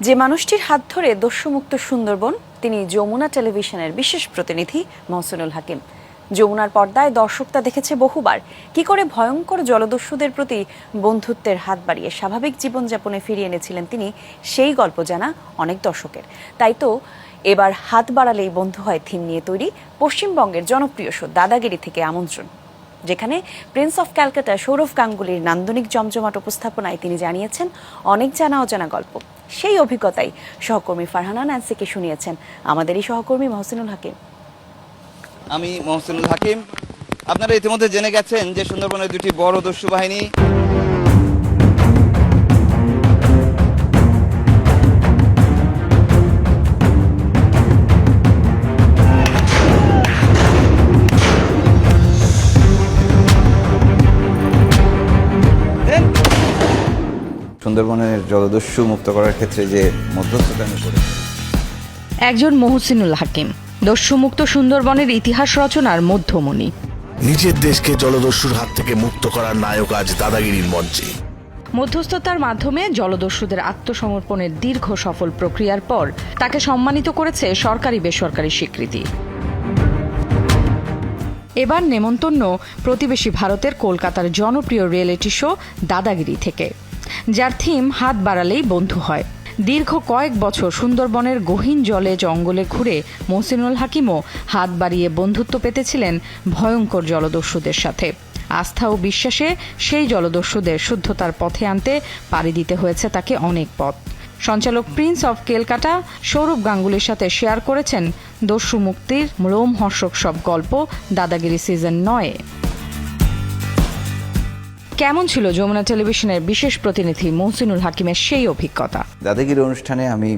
যে মানুষটির হাত ধরে দস্যুমুক্ত সুন্দরবন তিনি যমুনা টেলিভিশনের বিশেষ প্রতিনিধি মহসিনুল হাকিম। যমুনার পর্দায় দর্শকরা দেখেছে বহুবার কি করে ভয়ঙ্কর জলদস্যুদের প্রতি বন্ধুত্বের হাত বাড়িয়ে স্বাভাবিক জীবনযাপনে ফিরিয়ে এনেছিলেন তিনি। সেই গল্প জানা অনেক দর্শকের। তাই তো এবার হাত বাড়ালেই বন্ধু হয় থিম নিয়ে তৈরি পশ্চিমবঙ্গের জনপ্রিয় শো দাদাগিরি থেকে আমন্ত্রণ, যেখানে প্রিন্স অফ ক্যালকাটা সৌরভ গাঙ্গুলির নান্দনিক জমজমাট উপস্থাপনায় তিনি জানিয়েছেন অনেক জানা অজানা গল্প। সেই অভিজ্ঞতাই সহকর্মী ফারহানা ন্যান্সিকে শুনিয়েছেন আমাদেরই সহকর্মী মহসিনুল হাকিম। আমি মহসিনুল হাকিম। আপনারা ইতিমধ্যে জেনে গেছেন যে সুন্দরবনের দুটি বড় দস্যু বাহিনী সুন্দরবনের জলদস্যু মুক্ত করার ক্ষেত্রে যে মধ্যস্থতা আমি করেছি। একজন মহসিনুল হাকিম দস্যুমুক্ত সুন্দরবনের ইতিহাস রচনার মধ্যমণি। নিজের দেশকে জলদস্যুর হাত থেকে মুক্ত করার নায়ক আজ দাদাগিরির মঞ্চে। মধ্যস্থতার মাধ্যমে জলদস্যুদের আত্মসমর্পণের দীর্ঘ সফল প্রক্রিয়ার পর তাকে সম্মানিত করেছে সরকারি বেসরকারি স্বীকৃতি। এবার নেমন্তন্ন প্রতিবেশী ভারতের কলকাতার জনপ্রিয় রিয়েলিটি শো দাদাগিরি থেকে, যার থিম হাত বাড়ালেই বন্ধু হয়। দীর্ঘ কয়েক বছর সুন্দরবনের গহীন জলে জঙ্গলে ঘুরে মহসিনুল হাকিমও হাত বাড়িয়ে বন্ধুত্ব পেতেছিলেন ভয়ঙ্কর জলদস্যুদের সাথে। আস্থা ও বিশ্বাসে সেই জলদস্যুদের শুদ্ধতার পথে আনতে পাড়ি দিতে হয়েছে তাকে অনেক পথ। সঞ্চালক প্রিন্স অফ ক্যালকাটা সৌরভ গাঙ্গুলির সাথে শেয়ার করেছেন দস্যু মুক্তির রোমহর্ষক সব গল্প দাদাগিরি সিজন 9-এ। কেমন ছিল যমুনা টেলিভিশনের বিশেষ প্রতিনিধি মহসিনুল হাকিমের সেই অভিজ্ঞতা? দাদাগিরি অনুষ্ঠানে আমি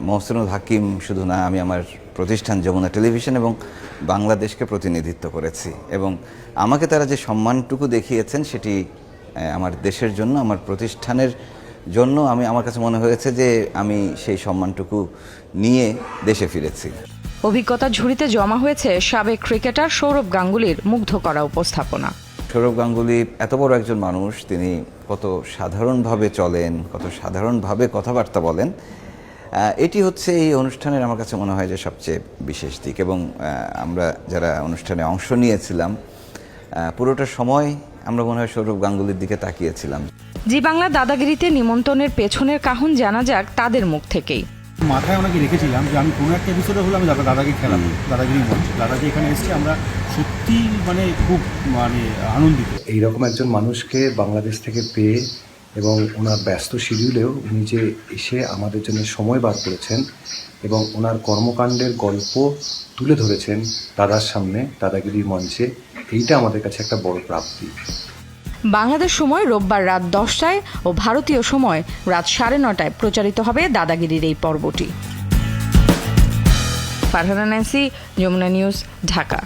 মহসিনুল হাকিম শুধু না, আমি আমার প্রতিষ্ঠান যমুনা টেলিভিশন এবং বাংলাদেশকে প্রতিনিধিত্ব করেছি, এবং আমাকে তারা যে সম্মানটুকু দেখিয়েছেন সেটি আমার দেশের জন্য, আমার প্রতিষ্ঠানের জন্য আমার কাছে মনে হয়েছে যে আমি সেই সম্মানটুকু নিয়ে দেশে ফিরেছি। অভিজ্ঞতার ঝুড়িতে জমা হয়েছে সাবেক ক্রিকেটার সৌরভ গাঙ্গুলির মুগ্ধ করা উপস্থাপনা। সৌরভ গাঙ্গুলি এত বড় একজন মানুষ, তিনি কত সাধারণভাবে চলেন, কত সাধারণভাবে কথাবার্তা বলেন, এটি হচ্ছে এই অনুষ্ঠানের আমার কাছে মনে হয় যে সবচেয়ে বিশেষ দিক। এবং আমরা যারা অনুষ্ঠানে অংশ নিয়েছিলাম পুরোটা সময় আমরা মনে হয় সৌরভ গাঙ্গুলির দিকে তাকিয়েছিলাম। জি বাংলা দাদাগিরিতে নিমন্ত্রণের পেছনের কাহিনী জানা যাক তাদের মুখ থেকেই। মাথায় ওনাকে রেখেছিলাম যে আমি কোনো একটা এপিসোডে হলে আমি দাদাকে খেলাম, দাদাগিরি মঞ্চে। দাদাজি এখানে এসেছি, আমরা সত্যি খুব আনন্দিত। এইরকম একজন মানুষকে বাংলাদেশ থেকে পেয়ে এবং ওনার ব্যস্ত শিডিউলেও উনি যে এসে আমাদের জন্য সময় বার করেছেন এবং ওনার কর্মকাণ্ডের গল্প তুলে ধরেছেন দাদার সামনে দাদাগিরির মঞ্চে, এইটা আমাদের কাছে একটা বড় প্রাপ্তি। বাংলাদেশ সময় রোববার রাত 10টায় ও ভারতীয় সময় রাত 9:30টায় প্রচারিত হবে দাদাগিরির এই পর্বটি। ফারহানা ন্যান্সি, যমুনা নিউজ, ঢাকা।